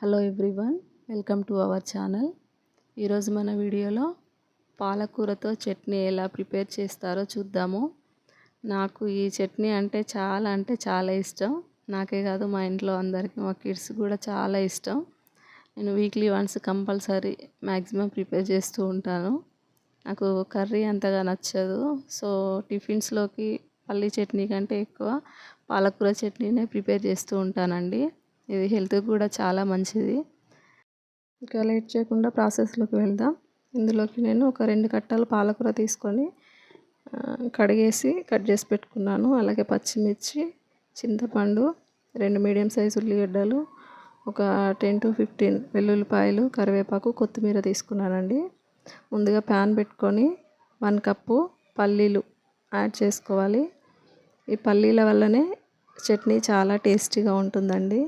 Hello everyone, welcome to our channel. ఈరోజు మన వీడియోలో పాలకూరతో చట్నీ ఎలా ప్రిపేర్ చేస్తారో చూద్దాము. నాకు ఈ చట్నీ అంటే చాలా ఇష్టం. నాకే కాదు, మా ఇంట్లో అందరికీ, మా కిడ్స్ కూడా చాలా ఇష్టం. నేను weekly once compulsory maximum prepare చేస్తూ ఉంటాను. నాకు కర్రీ అంతగా నచ్చదు. సో టిఫిన్స్లోకి పల్లీ చట్నీ కంటే ఎక్కువ పాలకూర చట్నీనే ప్రిపేర్ చేస్తూ ఉంటానండి. ఇది హెల్త్కి కూడా చాలా మంచిది. ఇంకా లేట్ చేయకుండా ప్రాసెస్లోకి వెళ్దాం. ఇందులోకి నేను ఒక 2 కట్టలు పాలకూర తీసుకొని కడిగేసి కట్ చేసి పెట్టుకున్నాను. అలాగే పచ్చిమిర్చి, చింతపండు, 2 మీడియం సైజు ఉల్లిగడ్డలు, ఒక 10 to 15 వెల్లుల్లిపాయలు, కరివేపాకు, కొత్తిమీర తీసుకున్నానండి. ముందుగా ప్యాన్ పెట్టుకొని 1 కప్పు పల్లీలు యాడ్ చేసుకోవాలి. ఈ పల్లీల వల్లనే చట్నీ చాలా టేస్టీగా ఉంటుందండి.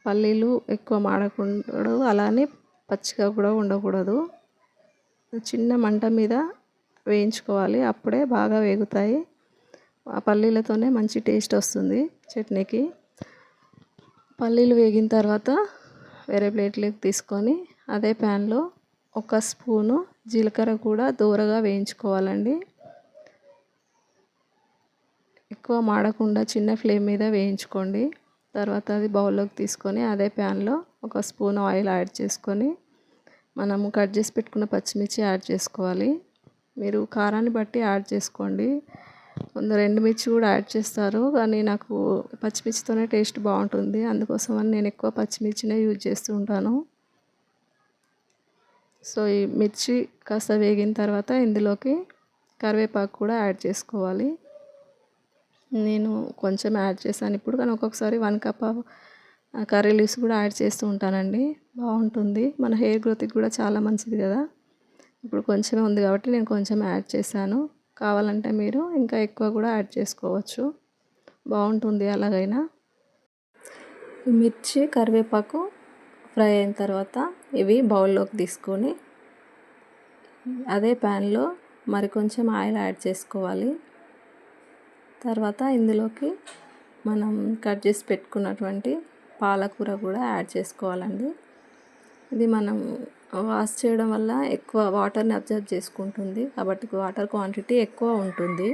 పల్లీలు ఎక్కువ మాడకూడదు, అలానే పచ్చిగా కూడా ఉండకూడదు. చిన్న మంట మీద వేయించుకోవాలి, అప్పుడే బాగా వేగుతాయి. ఆ పల్లీలతోనే మంచి టేస్ట్ వస్తుంది చట్నీకి. పల్లీలు వేగిన తర్వాత వేరే ప్లేట్లోకి తీసుకొని అదే ప్యాన్లో 1 స్పూను జీలకర్ర కూడా దూరగా వేయించుకోవాలండి. ఎక్కువ మాడకుండా చిన్న ఫ్లేమ్ మీద వేయించుకోండి. తర్వాత అది బౌల్లోకి తీసుకొని అదే ప్యాన్లో 1 స్పూన్ ఆయిల్ యాడ్ చేసుకొని మనము కట్ చేసి పెట్టుకున్న పచ్చిమిర్చి యాడ్ చేసుకోవాలి. మీరు కారాన్ని బట్టి యాడ్ చేసుకోండి. కొందరు ఎండుమిర్చి కూడా యాడ్ చేస్తారు, కానీ నాకు పచ్చిమిర్చితోనే టేస్ట్ బాగుంటుంది. అందుకోసమని నేను ఎక్కువ పచ్చిమిర్చినే యూజ్ చేస్తూ ఉంటాను. సో ఈ మిర్చి కాస్త వేగిన తర్వాత ఇందులోకి కరివేపాకు కూడా యాడ్ చేసుకోవాలి. నేను కొంచెం యాడ్ చేశాను ఇప్పుడు, కానీ ఒక్కొక్కసారి 1 కప్ కర్రీ లీవ్స్ కూడా యాడ్ చేస్తూ ఉంటానండి. బాగుంటుంది, మన హెయిర్ గ్రోత్కి కూడా చాలా మంచిది కదా. ఇప్పుడు కొంచెమే ఉంది కాబట్టి నేను కొంచెం యాడ్ చేశాను. కావాలంటే మీరు ఇంకా ఎక్కువ కూడా యాడ్ చేసుకోవచ్చు, బాగుంటుంది అలాగైనా. మిర్చి, కరివేపాకు ఫ్రై అయిన తర్వాత ఇవి బౌల్లోకి తీసుకొని అదే ప్యాన్లో మరి కొంచెం ఆయిల్ యాడ్ చేసుకోవాలి. తర్వాత ఇందులోకి మనం కట్ చేసి పెట్టుకున్నటువంటి పాలకూర కూడా యాడ్ చేసుకోవాలండి. ఇది మనం వాష్ చేయడం వల్ల ఎక్కువ వాటర్ని అబ్జర్వ్ చేసుకుంటుంది, కాబట్టి వాటర్ క్వాంటిటీ ఎక్కువ ఉంటుంది.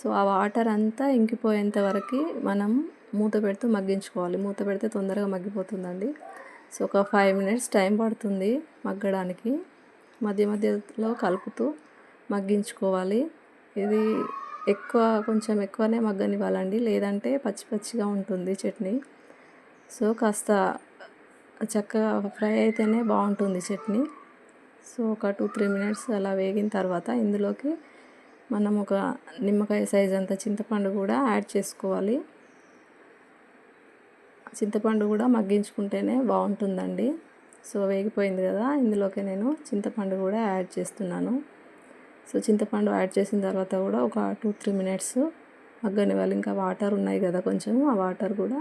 సో ఆ వాటర్ అంతా ఇంకిపోయేంత వరకు మనం మూత పెడుతూ మగ్గించుకోవాలి. మూత పెడితే తొందరగా మగ్గిపోతుందండి. సో ఒక 5 minutes టైం పడుతుంది మగ్గడానికి. మధ్య మధ్యలో కలుపుతూ మగ్గించుకోవాలి. ఇది కొంచెం ఎక్కువనే మగ్గనివ్వాలండి, లేదంటే పచ్చి పచ్చిగా ఉంటుంది చట్నీ. సో కాస్త చక్కగా ఫ్రై అయితేనే బాగుంటుంది చట్నీ. సో ఒక 2-3 minutes అలా వేగిన తర్వాత ఇందులోకి మనం ఒక నిమ్మకాయ సైజ్ అంత చింతపండు కూడా యాడ్ చేసుకోవాలి. చింతపండు కూడా మగ్గించుకుంటేనే బాగుంటుందండి. సో వేగిపోయింది కదా, ఇందులోకి నేను చింతపండు కూడా యాడ్ చేస్తున్నాను. సో చింతపండు యాడ్ చేసిన తర్వాత కూడా ఒక 2-3 minutes మగ్గనివ్వాలి. ఇంకా వాటర్ ఉన్నాయి కదా కొంచెం, ఆ వాటర్ కూడా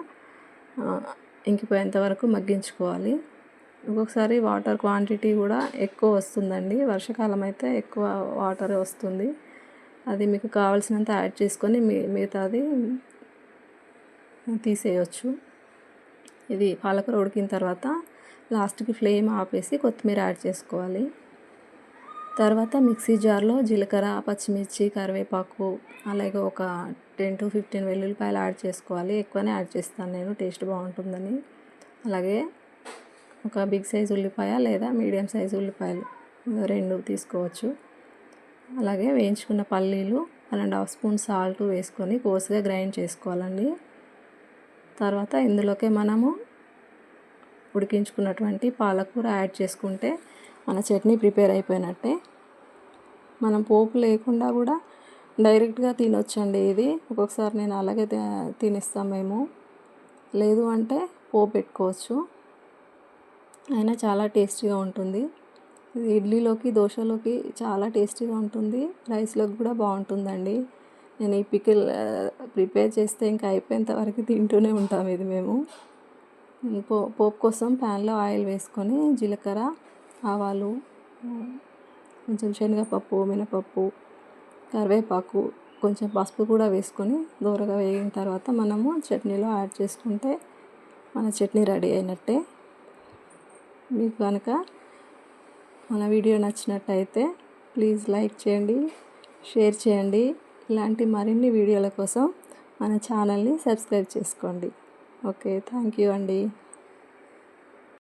ఇంకిపోయేంత వరకు మగ్గించుకోవాలి. ఒక్కొక్కసారి వాటర్ క్వాంటిటీ కూడా ఎక్కువ వస్తుందండి. వర్షాకాలం అయితే ఎక్కువ వాటర్ వస్తుంది. అది మీకు కావాల్సినంత యాడ్ చేసుకొని మిగతాది తీసేయచ్చు. ఇది పాలకూర ఉడికిన తర్వాత లాస్ట్కి ఫ్లేమ్ ఆపేసి కొత్తిమీర యాడ్ చేసుకోవాలి. తర్వాత మిక్సీ జార్లో జీలకర్ర, పచ్చిమిర్చి, కరివేపాకు, అలాగే ఒక 10 to 15 వెల్లుల్లిపాయలు యాడ్ చేసుకోవాలి. ఎక్కువనే యాడ్ చేస్తాను నేను, టేస్ట్ బాగుంటుందని. అలాగే ఒక బిగ్ సైజ్ ఉల్లిపాయ లేదా మీడియం సైజ్ ఉల్లిపాయలు 2 తీసుకోవచ్చు. అలాగే వేయించుకున్న పల్లీలు, 1.5 స్పూన్ సాల్ట్ వేసుకొని కోర్స్గా గ్రైండ్ చేసుకోవాలండి. తర్వాత ఇందులోకి మనము ఉడికించుకున్నటువంటి పాలకూర యాడ్ చేసుకుంటే మన చట్నీ ప్రిపేర్ అయిపోయినట్టే. మనం పోపు లేకుండా కూడా డైరెక్ట్గా తినొచ్చండి. ఇది ఒక్కొక్కసారి నేను అలాగే తినేస్తాం మేము. లేదు అంటే పోపు పెట్టుకోవచ్చు, అయినా చాలా టేస్టీగా ఉంటుంది. ఇది ఇడ్లీలోకి, దోశలోకి చాలా టేస్టీగా ఉంటుంది. రైస్లోకి కూడా బాగుంటుందండి. నేను ఈ పికిల్ ప్రిపేర్ చేస్తే ఇంకా అయిపోయేంత వరకు తింటూనే ఉంటాం ఇది మేము. పోపు కోసం ప్యాన్లో ఆయిల్ వేసుకొని జీలకర్ర, ఆవాలు, కొంచెం శనగపప్పు, మినపప్పు, కరివేపాకు, కొంచెం పసుపు కూడా వేసుకొని దూరగా వేగిన తర్వాత మనము చట్నీలో యాడ్ చేసుకుంటే మన చట్నీ రెడీ అయినట్టే. మీకు కనుక మన వీడియో నచ్చినట్టయితే ప్లీజ్ లైక్ చేయండి, షేర్ చేయండి. ఇలాంటి మరిన్ని వీడియోల కోసం మన ఛానల్ని సబ్స్క్రైబ్ చేసుకోండి. ఓకే, థ్యాంక్ యూ అండి.